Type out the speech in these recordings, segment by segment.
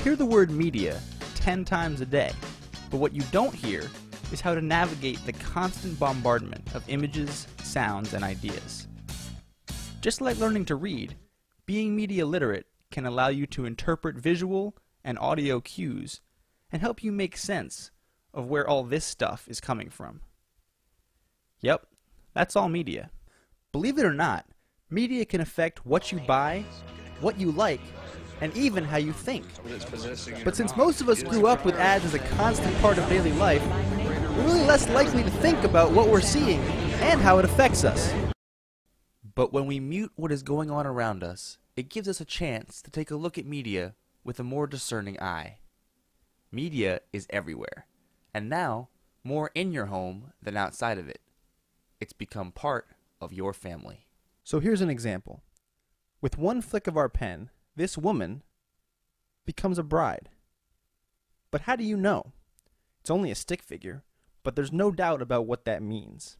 hear the word media 10 times a day, but what you don't hear is how to navigate the constant bombardment of images, sounds, and ideas. Just like learning to read, being media literate can allow you to interpret visual and audio cues and help you make sense of where all this stuff is coming from. Yep, that's all media. Believe it or not, media can affect what you buy, what you like, and even how you think. But since most of us grew up with ads as a constant part of daily life, we're really less likely to think about what we're seeing and how it affects us. But when we mute what is going on around us, it gives us a chance to take a look at media with a more discerning eye. Media is everywhere, and now more in your home than outside of it. It's become part of your family. So here's an example. With one flick of our pen, this woman becomes a bride. But how do you know? It's only a stick figure, but there's no doubt about what that means.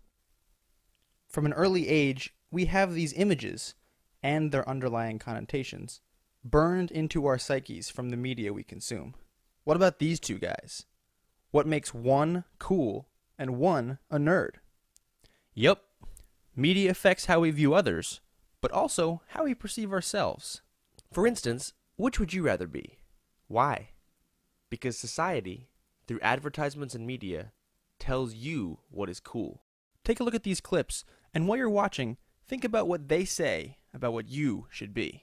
From an early age, we have these images and their underlying connotations burned into our psyches from the media we consume. What about these two guys? What makes one cool and one a nerd? Yep, media affects how we view others, but also how we perceive ourselves. For instance, which would you rather be? Why? Because society, through advertisements and media, tells you what is cool. Take a look at these clips, and while you're watching, think about what they say about what you should be.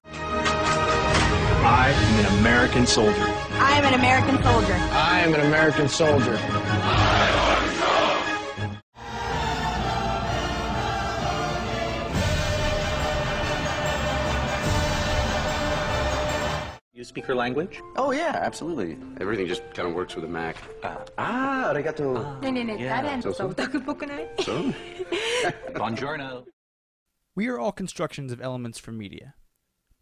I am an American soldier. I am an American soldier. I am an American soldier. You speak her language? Oh yeah, absolutely. Everything just kind of works with a Mac. Arigato. So? Buongiorno. We are all constructions of elements from media.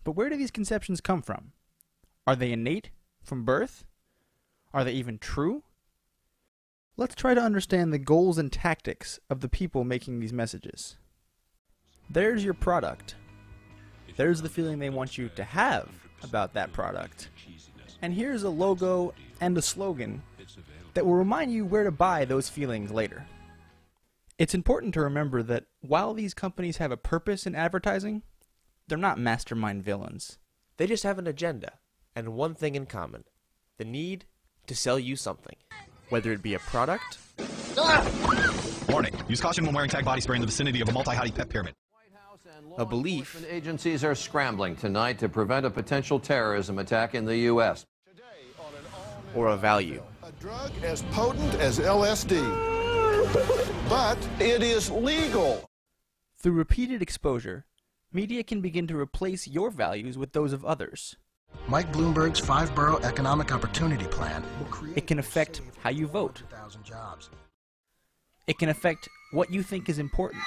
But where do these conceptions come from? Are they innate, from birth? Are they even true? Let's try to understand the goals and tactics of the people making these messages. There's your product. There's the feeling they want you to have about that product. And here's a logo and a slogan that will remind you where to buy those feelings later. It's important to remember that while these companies have a purpose in advertising, they're not mastermind villains. They just have an agenda and one thing in common: the need to sell you something. Whether it be a product, Warning. Use caution when wearing Tag body spray in the vicinity of a multi-hottie pet pyramid. a belief, Agencies are scrambling tonight to prevent a potential terrorism attack in the U.S. or a value. A drug as potent as LSD, but it is legal. Through repeated exposure, media can begin to replace your values with those of others. Mike Bloomberg's 5-borough economic opportunity plan will create... It can affect how you vote. Jobs. It can affect what you think is important.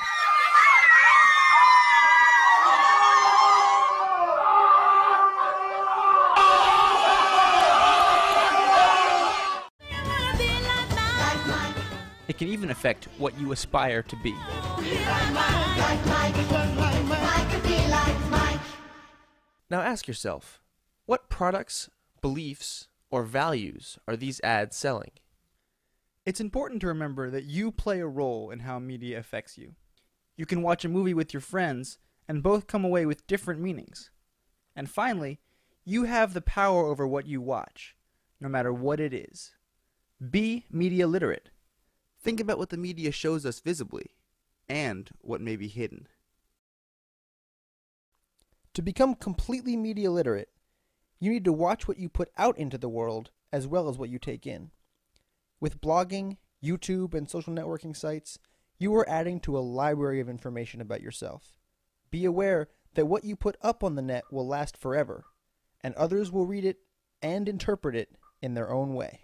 It can even affect what you aspire to be. Now ask yourself, what products, beliefs, or values are these ads selling? It's important to remember that you play a role in how media affects you. You can watch a movie with your friends and both come away with different meanings. And finally, you have the power over what you watch, no matter what it is. Be media literate. Think about what the media shows us visibly, and what may be hidden. To become completely media literate, you need to watch what you put out into the world as well as what you take in. With blogging, YouTube, and social networking sites, you are adding to a library of information about yourself. Be aware that what you put up on the net will last forever, and others will read it and interpret it in their own way.